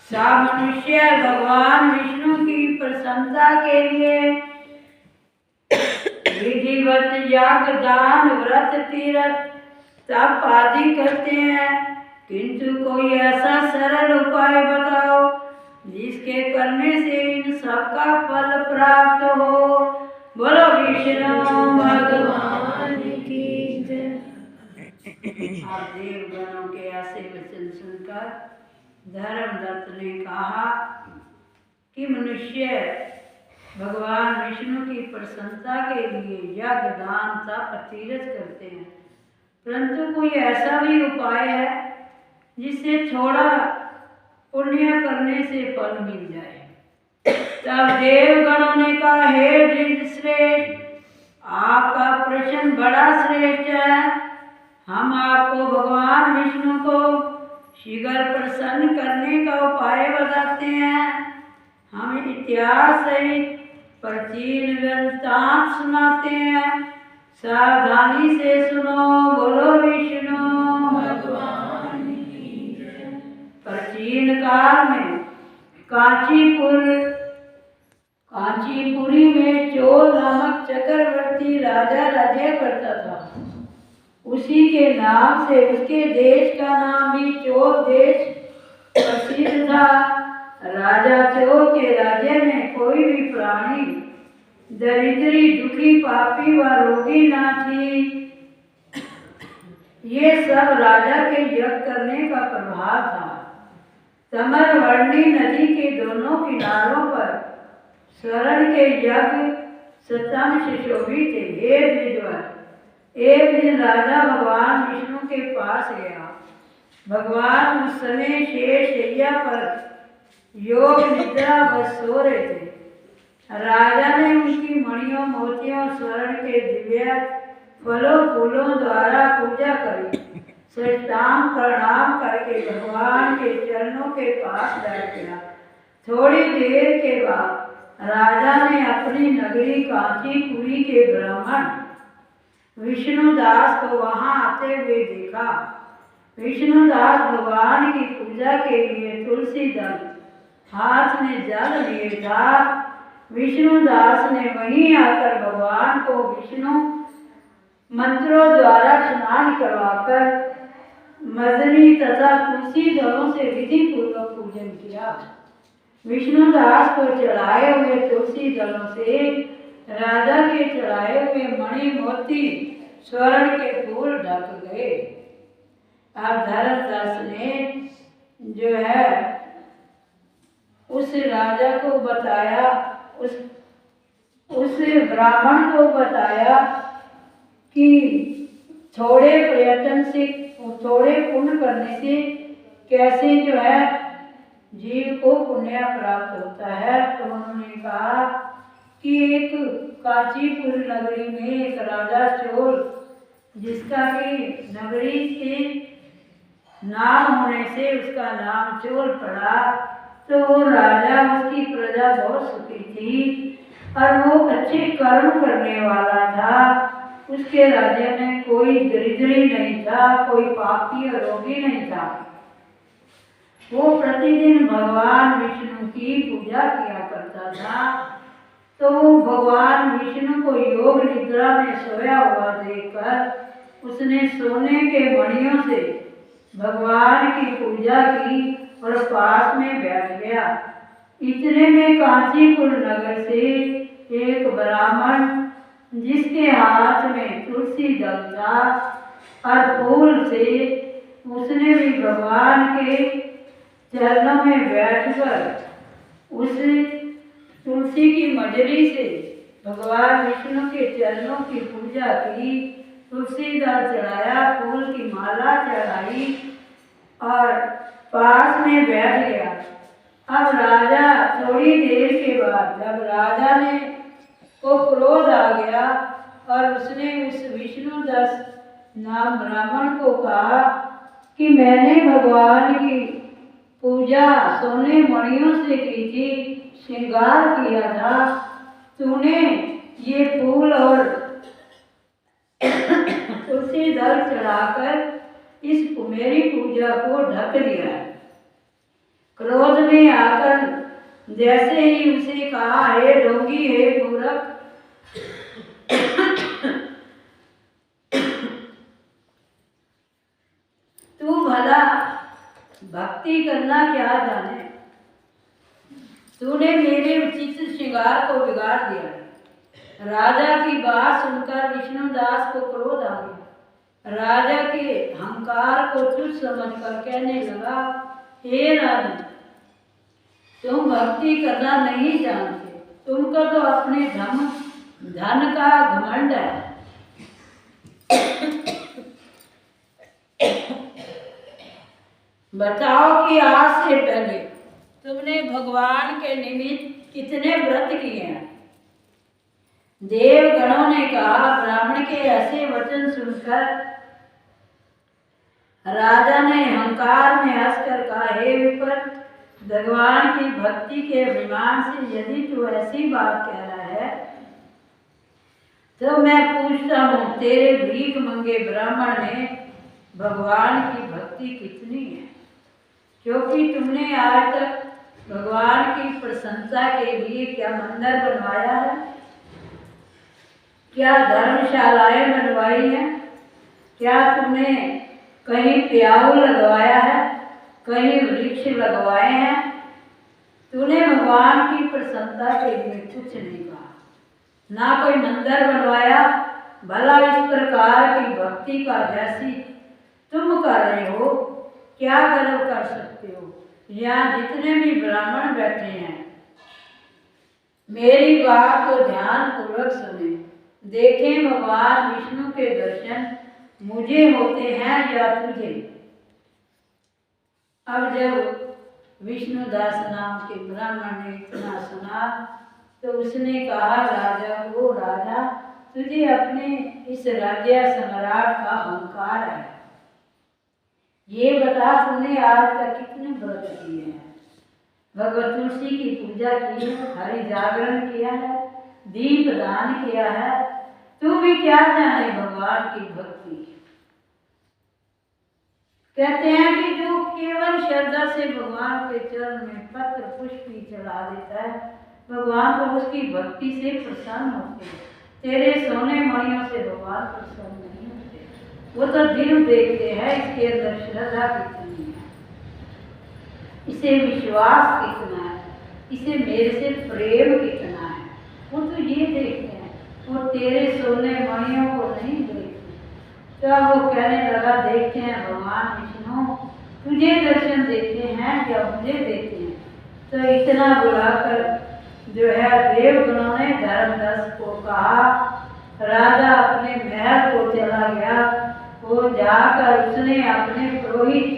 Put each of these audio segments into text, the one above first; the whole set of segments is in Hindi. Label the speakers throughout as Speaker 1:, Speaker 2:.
Speaker 1: सा मनुष्य भगवान विष्णु की प्रसन्नता के लिए विधिवत याग दान व्रत तीर्थ तप आदि करते हैं, किंतु कोई ऐसा सरल उपाय बताओ जिसके करने से इन सबका फल प्राप्त हो। बोलो विष्णु भगवान की जय। आप देवगणों के ऐसे वचन सुनकर धर्मदत्त ने कहा कि मनुष्य भगवान विष्णु की प्रसन्नता के लिए यज्ञ दान तप तीर्थ करते हैं, परंतु कोई ऐसा भी उपाय है जिससे थोड़ा पुण्य करने से फल मिल जाए। तब देवगणों ने कहा, हे द्विजश्रेष्ठ, आपका प्रश्न बड़ा श्रेष्ठ है। हम आपको भगवान विष्णु को शीघ्र प्रसन्न करने का उपाय बताते हैं। हम इतिहास सहित प्राचीन वृत्तांत सुनाते हैं, सावधानी से सुनो। बोलो विष्णु भगवान की जय। प्राचीन काल में कांचीपुरी में चोल नामक चक्रवर्ती राजा राज्य करता था। उसी के नाम से उसके देश का नाम भी चोल देश प्रसिद्ध था। राजा चोल के राज्य में कोई भी प्राणी दरिद्री, दुखी, पापी व रोगी ना थी। ये सब राजा के यज्ञ करने का प्रभाव था। तमरवर्णी नदी के दोनों किनारों पर स्वर्ण के यज्ञ सतम सुशोभित थे। हे द्विजवर, एक दिन राजा भगवान विष्णु के पास गया। भगवान उस समय शेष शैया पर योग निद्रा बस सो रहे थे। राजा ने उनकी मणियों, मोतियों, स्वर्ण के दिव्य फलों फूलों द्वारा पूजा करी। साष्टांग प्रणाम करके भगवान के चरणों के पास बैठ गया। थोड़ी देर के बाद राजा ने अपनी नगरी कांचीपुरी के ब्राह्मण विष्णुदास को वहां आते हुए देखा। विष्णुदास भगवान की पूजा के लिए तुलसी दल हाथ में जल लिए था। विष्णुदास ने वहीं आकर भगवान को विष्णु मंत्रों द्वारा स्नान करवाकर मदनी तथा तुलसी दलों से विधि पूर्वक पूजन किया। विष्णुदास को चढ़ाए हुए तुलसी दलों से राजा के चढ़ाए हुए मणि, मोती, स्वर्ण के फूल ढक गए। अब धर्मदास ने जो है उस राजा को बताया, उस ब्राह्मण को बताया कि थोड़े प्रयत्न से, थोड़े पुण्य करने से कैसे जो है जीव को पुण्य प्राप्त होता है। तो उन्होंने कहा कि एक कांचीपुर नगरी में एक राजा चोल, जिसका कि नगरी के नाम होने से उसका नाम चोल पड़ा, तो वो राजा, उसकी प्रजा बहुत सुखी थी और वो अच्छे कर्म करने वाला था। उसके राज्य में कोई दरिद्री नहीं था, कोई पापी और रोगी नहीं था। वो प्रतिदिन भगवान विष्णु की पूजा किया करता था। तो वो भगवान विष्णु को योग निद्रा में सोया हुआ देखकर उसने सोने के मणियों से भगवान की पूजा की और पास में बैठ गया। इतने में कांचीपुर नगर से एक ब्राह्मण, जिसके हाथ में तुलसी दल था और फूल से, उसने भी भगवान के चरणों में बैठकर उस तुलसी की मजरी से भगवान विष्णु के चरणों की पूजा की, तुलसी दल चढ़ाया, फूल की माला चढ़ाई और पास में बैठ गया। अब राजा थोड़ी देर के बाद, जब राजा ने को क्रोध आ गया और उसने उस विष्णुदास नाम ब्राह्मण को कहा कि मैंने भगवान की पूजा सोने मणियों से की थी, श्रृंगार किया था, तूने ये फूल और तुलसी दल चढ़ाकर इस मेरी पूजा को ढक दिया। क्रोध में आकर जैसे ही उसे कहा, हे ढोंगी, हे मूर्ख, तू भला भक्ति करना क्या जाने, तूने मेरे उचित श्रृंगार को बिगाड़ दिया। राजा की बात सुनकर विष्णुदास को क्रोध आ गया। राजा के अहंकार को तुच्छ समझकर कहने लगा, हे राजन, तुम भक्ति करना नहीं जानते, तुमको तो अपने धन का घमंड है। बताओ कि आज से पहले तुमने भगवान के निमित्त कितने व्रत किए हैं? देवगणों ने कहा। ब्राह्मण के ऐसे वचन सुनकर राजा ने अहंकार में हंसकर कहा, हे विप्र, भगवान की भक्ति के अभिमान से यदि तू ऐसी बात कह रहा है तो मैं पूछता हूँ, तेरे भीख मंगे ब्राह्मण में भगवान की भक्ति कितनी है? क्योंकि तुमने आज तक भगवान की प्रशंसा के लिए क्या मंदिर बनवाया है, क्या धर्मशालाएं बनवाई हैं, क्या तुमने कहीं प्याऊ लगवाया है, कहीं वृक्ष लगवाए हैं? तूने भगवान की प्रसन्नता के लिए कुछ नहीं कहा, ना कोई मंदिर बनवाया। भला इस प्रकार की भक्ति का जैसी तुम कर रहे हो, क्या गर्व कर सकते हो? यहाँ जितने भी ब्राह्मण बैठे हैं, मेरी बात को ध्यान पूर्वक सुने। देखें भगवान विष्णु के दर्शन मुझे होते हैं या तुझे? अब जब विष्णुदास नाम के ब्राह्मण ने इतना सुना तो उसने कहा राजा को, राजा, तुझे अपने इस राज्य सम्राट का अहंकार है। ये बता, तुमने आज तक कितने व्रत किए हैं? भगवत तुलसी की पूजा की है, हरि जागरण किया है, दीप दान किया है, तू भी क्या जाने भगवान की भक्ति? कहते हैं कि जो केवल श्रद्धा से भगवान के चरण में पत्र पुष्प ही चढ़ा देता है, भगवान तो उसकी भक्ति से प्रसन्न होते हैं। तेरे सोने मणियों से भगवान प्रसन्न नहीं होते, वो तो दिल देखते हैं इसके अंदर श्रद्धा कितनी है, इसे विश्वास कितना है, इसे मेरे से प्रेम कितना है, वो तो ये देखते हैं, वो तेरे सोने मणियों को नहीं देखते। तो वो कहने लगा, देखते हैं भगवान विष्णु तुझे दर्शन देते हैं या मुझे देते हैं? तो इतना बुलाकर जो है देवगणों ने धर्मदास को कहा। राजा अपने महल को चला गया। वो जाकर उसने अपने पुरोहित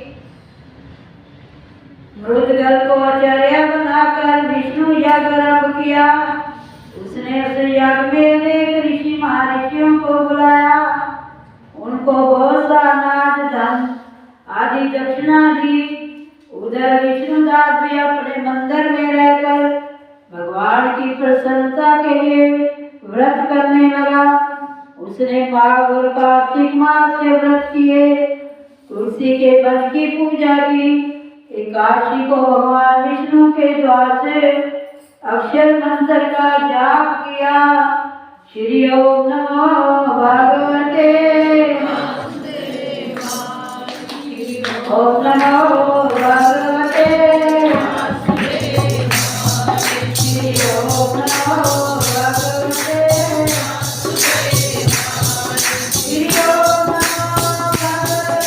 Speaker 1: मृदगल को आचार्य बनाकर विष्णु यज्ञ आरंभ किया। उसने उस यज्ञ में अनेक ऋषि महर्षियों को बुलाया, उनको बहुत सा अनाज धन आदि दक्षिणा दी। उधर विष्णुदास भी अपने मंदिर में रहकर भगवान की प्रसन्नता के लिए व्रत करने लगा। उसने माघ और कार्तिक मास के व्रत किए, तुलसी के वन की पूजा की, एकादशी को भगवान विष्णु के द्वार से अक्षर मंत्र का जाप किया। श्री ओम नमो भगवते ओम नमो भगवते श्री ओम नमो भगवते श्री ओम नमो भगवते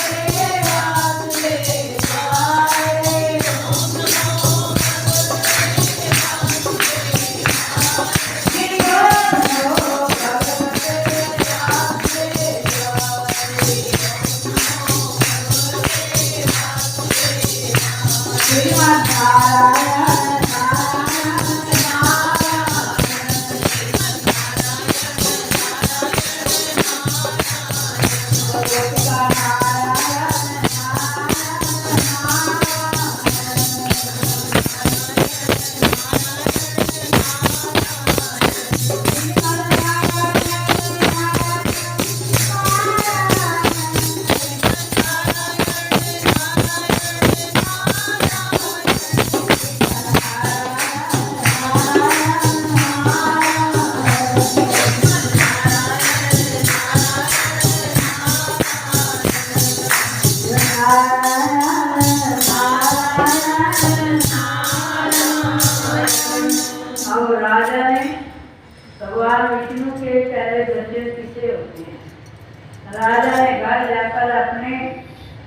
Speaker 1: राजा ने घर जाकर अपने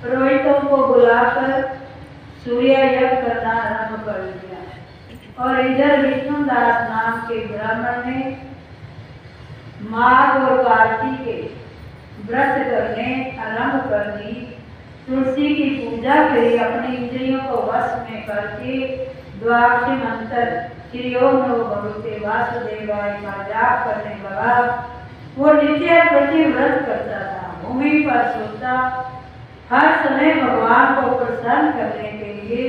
Speaker 1: पुरोहितों को बुलाकर सूर्य यज्ञ करना आरंभ कर दिया। और इधर विष्णुदास नाम के ब्राह्मण ने माघ और कार्तिक के व्रत करने आरंभ कर दी। तुलसी की पूजा करी, अपनी इंद्रियों को वश में करके द्वादशी मंत्र श्री ओम नमो भगवते वासुदेवाय का जाप करने लगा। वो नित्य प्रति व्रत करता था, भूमि पर सोता, हर समय भगवान को प्रसन्न करने के लिए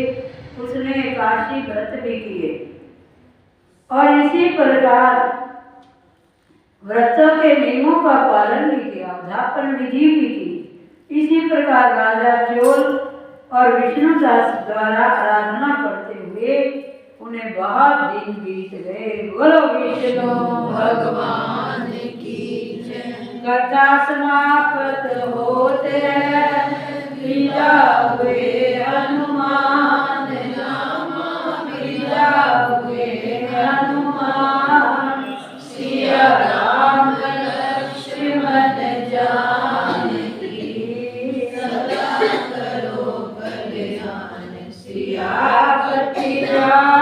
Speaker 1: उसने एकादशी व्रत भी किए। और इसी प्रकार व्रतों के नियमों का पालन भी किया, उद्यापन विधि भी की। इसी प्रकार राजा चोल और विष्णुदास द्वारा आराधना करते हुए उन्हें बहुत दिन बीत गए। बोलो विष्णु
Speaker 2: भगवान की जय।
Speaker 1: कथा समाप्त होते विदा हुए हनुमान, विदा हुए हनुमान। सिया राम लक्ष्मण जानकी, सदा करो कल्याण। सियापति राम